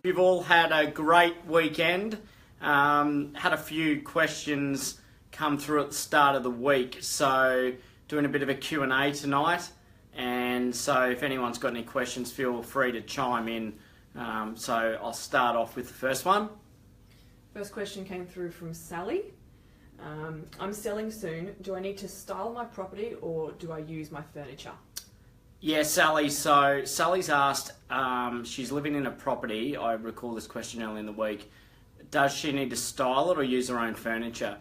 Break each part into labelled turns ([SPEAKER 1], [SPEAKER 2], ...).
[SPEAKER 1] You've all had a great weekend. Had a few questions come through at the start of the week, so doing a bit of a Q&A tonight. And so if anyone's got any questions, feel free to chime in. So I'll start off with the first one.
[SPEAKER 2] First question came through from Sally. I'm selling soon. Do I need to style my property or do I use my furniture?
[SPEAKER 1] Yeah, Sally. So Sally's asked, she's living in a property. I recall this question early in the week. Does she need to style it or use her own furniture?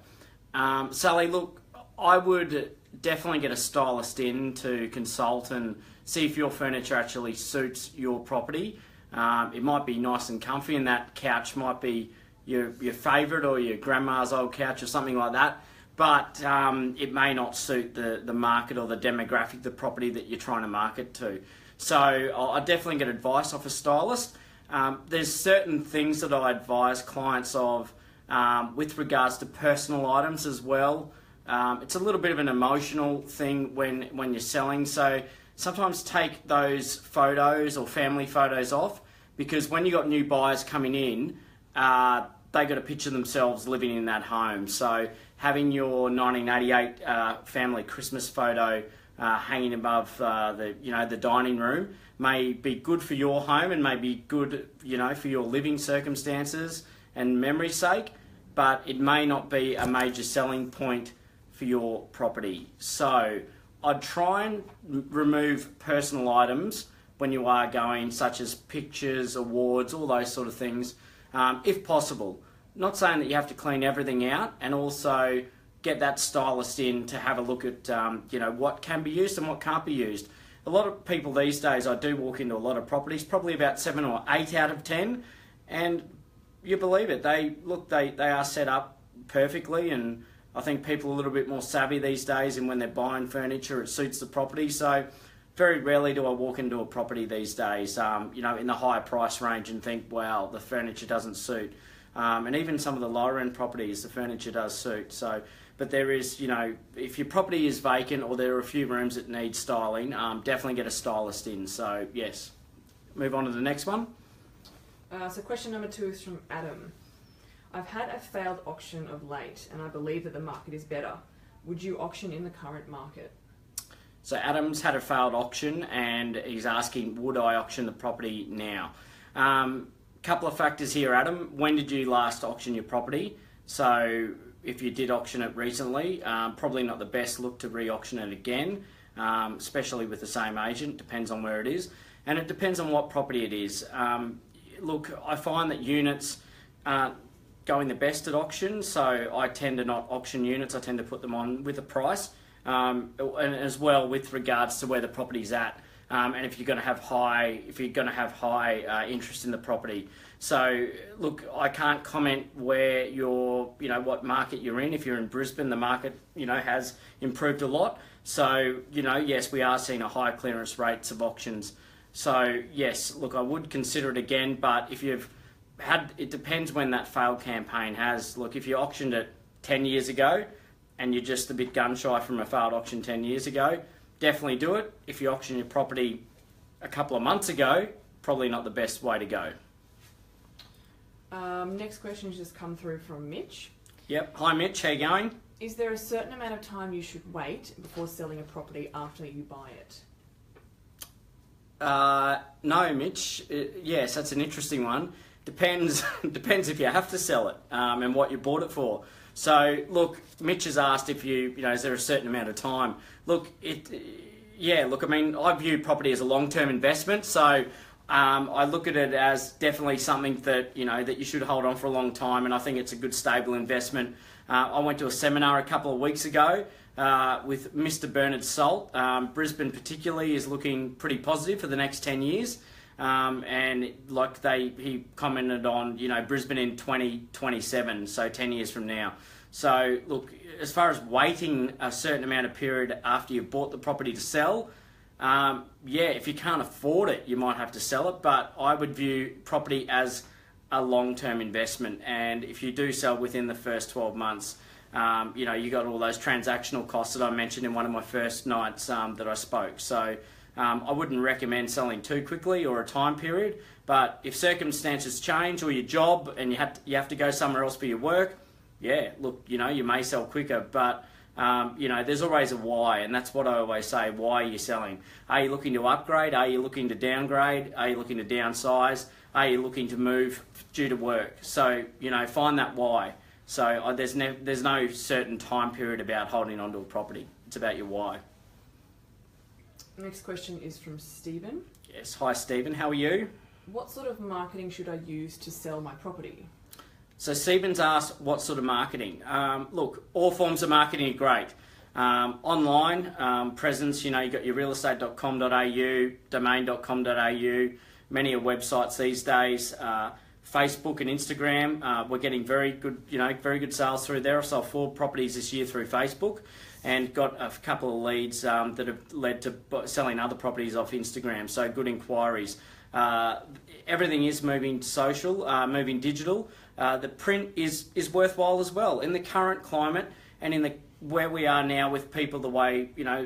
[SPEAKER 1] Sally, look, I would definitely get a stylist in to consult and see if your furniture actually suits your property. It might be nice and comfy, and that couch might be your favourite or your grandma's old couch or something like that. But it may not suit the market or the demographic of the property that you're trying to market to. So I definitely get advice off a stylist. There's certain things that I advise clients of with regards to personal items as well. It's a little bit of an emotional thing when you're selling. So sometimes take those photos or family photos off, because when you've got new buyers coming in, they got to picture themselves living in that home. So having your 1988 family Christmas photo hanging above the dining room may be good for your home and may be good, for your living circumstances and memory's sake, but it may not be a major selling point for your property. So I'd try and remove personal items when you are going, such as pictures, awards, all those sort of things, if possible. Not saying that you have to clean everything out, and also get that stylist in to have a look at what can be used and what can't be used. A lot of people these days, I do walk into a lot of properties, probably about 7 or 8 out of 10, and you believe it, they are set up perfectly, and I think people are a little bit more savvy these days, and when they're buying furniture, it suits the property. So very rarely do I walk into a property these days, in the higher price range and think, wow, the furniture doesn't suit. And even some of the lower end properties, the furniture does suit. So, but there is, if your property is vacant or there are a few rooms that need styling, definitely get a stylist in. So yes, move on to the next one.
[SPEAKER 2] So question number 2 is from Adam. I've had a failed auction of late and I believe that the market is better. Would you auction in the current market?
[SPEAKER 1] So Adam's had a failed auction and he's asking, would I auction the property now? Couple of factors here, Adam. When did you last auction your property? So if you did auction it recently, probably not the best look to re-auction it again, especially with the same agent. Depends on where it is, and it depends on what property it is. Look, I find that units aren't going the best at auction, so I tend to not auction units. I tend to put them on with a price, and as well with regards to where the property's at. And if you're going to have high interest in the property. So look, I can't comment where what market you're in. If you're in Brisbane, the market has improved a lot. So yes, we are seeing a high clearance rates of auctions. So yes, look, I would consider it again. But if it depends when that failed campaign has. Look, if you auctioned it 10 years ago, and you're just a bit gun shy from a failed auction 10 years ago, definitely do it. If you auction your property a couple of months ago, probably not the best way to go.
[SPEAKER 2] Next question has just come through from Mitch.
[SPEAKER 1] Yep. Hi Mitch, how you going?
[SPEAKER 2] Is there a certain amount of time you should wait before selling a property after you buy it?
[SPEAKER 1] No, Mitch. Yes, that's an interesting one. Depends if you have to sell it and what you bought it for. So look, Mitch has asked if is there a certain amount of time? Look, I view property as a long-term investment, so I look at it as definitely something that that you should hold on for a long time, and I think it's a good stable investment. I went to a seminar a couple of weeks ago with Mr. Bernard Salt. Brisbane particularly is looking pretty positive for the next 10 years. And he commented on, Brisbane in 2027, so 10 years from now. So look, as far as waiting a certain amount of period after you've bought the property to sell, if you can't afford it, you might have to sell it, but I would view property as a long-term investment. And if you do sell within the first 12 months, you got all those transactional costs that I mentioned in one of my first nights that I spoke. So I wouldn't recommend selling too quickly or a time period. But if circumstances change or your job and you have to go somewhere else for your work, yeah, look, you may sell quicker, but there's always a why, and that's what I always say. Why are you selling? Are you looking to upgrade? Are you looking to downgrade? Are you looking to downsize? Are you looking to move due to work? So, find that why. So there's no certain time period about holding onto a property. It's about your why.
[SPEAKER 2] Next question is from Stephen.
[SPEAKER 1] Yes, hi Stephen, how are you?
[SPEAKER 2] What sort of marketing should I use to sell my property?
[SPEAKER 1] So Stephen's asked what sort of marketing. Look, all forms of marketing are great. Online presence, you've got your realestate.com.au, domain.com.au, many are websites these days. Facebook and Instagram, we're getting very good sales through there. I sold 4 properties this year through Facebook and got a couple of leads that have led to selling other properties off Instagram, so good inquiries. Everything is moving social, moving digital. The print is worthwhile as well in the current climate and in where we are now with people the way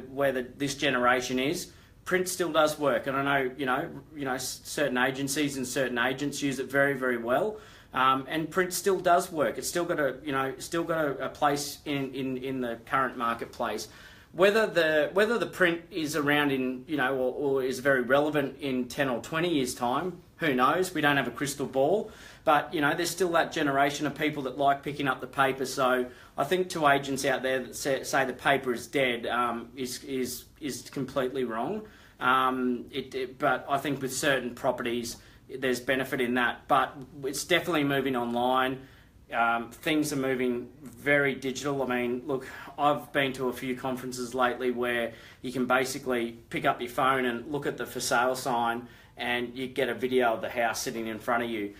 [SPEAKER 1] where this generation is. Print still does work, and I know certain agencies and certain agents use it very, very well. And print still does work. It's still got a place in the current marketplace. Whether the print is around in or is very relevant in 10 or 20 years time, who knows? We don't have a crystal ball, but there's still that generation of people that like picking up the paper. So I think to agents out there that say the paper is dead is completely wrong. But I think with certain properties there's benefit in that, but it's definitely moving online. Things are moving very digital. I mean, look, I've been to a few conferences lately where you can basically pick up your phone and look at the for sale sign and you get a video of the house sitting in front of you.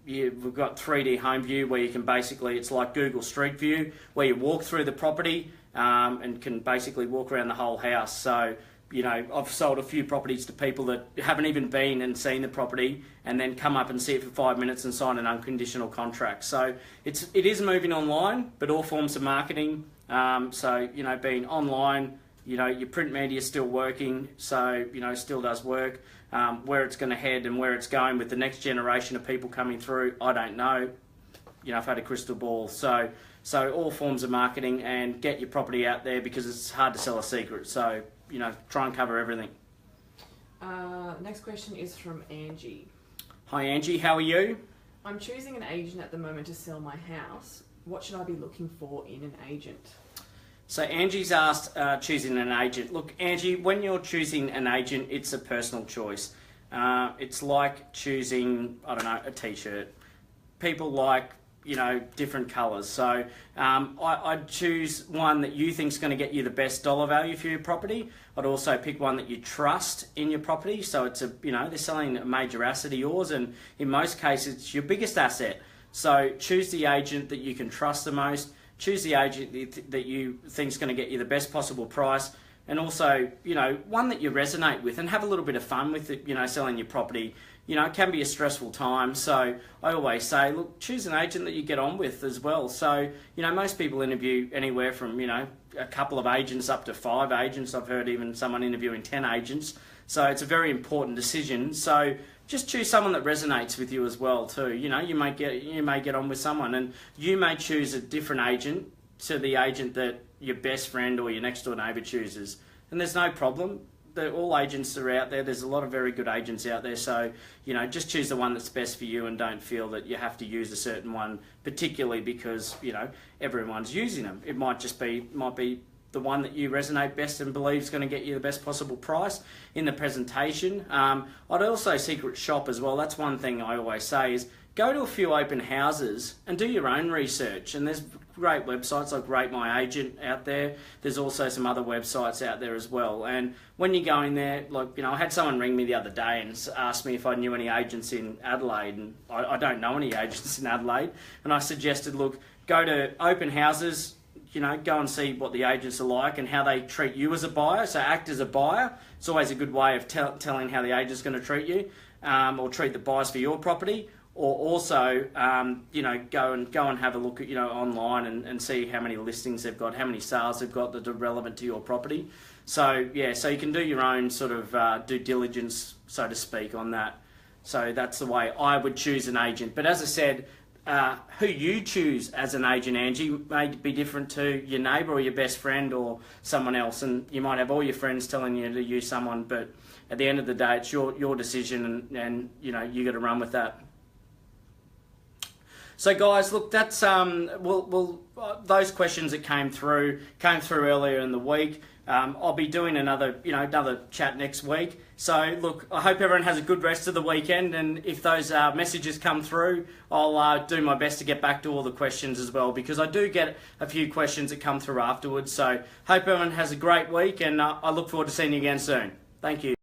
[SPEAKER 1] We've got 3D home view where you can basically, it's like Google Street View, where you walk through the property and can basically walk around the whole house. So, I've sold a few properties to people that haven't even been and seen the property and then come up and see it for 5 minutes and sign an unconditional contract. So it is moving online, but all forms of marketing. Being online, your print media is still working, so, still does work. Where it's going to head and where it's going with the next generation of people coming through, I don't know. I've had a crystal ball. So all forms of marketing, and get your property out there because it's hard to sell a secret. So, try and cover everything.
[SPEAKER 2] Next question is from Angie.
[SPEAKER 1] Hi Angie, how are you?
[SPEAKER 2] I'm choosing an agent at the moment to sell my house. What should I be looking for in an agent?
[SPEAKER 1] So Angie's asked choosing an agent. Look, Angie, when you're choosing an agent, it's a personal choice. It's like choosing, a t-shirt. People like, different colours. So I'd choose one that you think is going to get you the best dollar value for your property. I'd also pick one that you trust in your property. So it's they're selling a major asset of yours, and in most cases it's your biggest asset. So choose the agent that you can trust the most. Choose the agent that you think is going to get you the best possible price, and also, one that you resonate with, and have a little bit of fun with it, selling your property. It can be a stressful time, so I always say, look, choose an agent that you get on with as well. So, most people interview anywhere from, a couple of agents up to 5 agents. I've heard even someone interviewing 10 agents. So it's a very important decision. So just choose someone that resonates with you as well too. You may get on with someone, and you may choose a different agent to the agent that your best friend or your next door neighbour chooses. And there's no problem. All agents are out there. There's a lot of very good agents out there. So, just choose the one that's best for you, and don't feel that you have to use a certain one, particularly because, everyone's using them. It might be the one that you resonate best and believe is going to get you the best possible price in the presentation. I'd also secret shop as well. That's one thing I always say is go to a few open houses and do your own research. And there's great websites like Rate My Agent out there. There's also some other websites out there as well. And when you go in there, I had someone ring me the other day and asked me if I knew any agents in Adelaide, and I don't know any agents in Adelaide. And I suggested, look, go to open houses, go and see what the agents are like and how they treat you as a buyer. So act as a buyer. It's always a good way of telling how the agent's going to treat you, or treat the buyers for your property. or also go and have a look at online and see how many listings they've got, how many sales they've got that are relevant to your property. So so you can do your own sort of due diligence, so to speak, on that. So that's the way I would choose an agent. But as I said, who you choose as an agent, Angie, may be different to your neighbour or your best friend or someone else. And you might have all your friends telling you to use someone, but at the end of the day, it's your decision, and you got to run with that. So guys, look, that's those questions that came through earlier in the week. I'll be doing another chat next week. So look, I hope everyone has a good rest of the weekend, and if those messages come through, I'll do my best to get back to all the questions as well, because I do get a few questions that come through afterwards. So hope everyone has a great week, and I look forward to seeing you again soon. Thank you.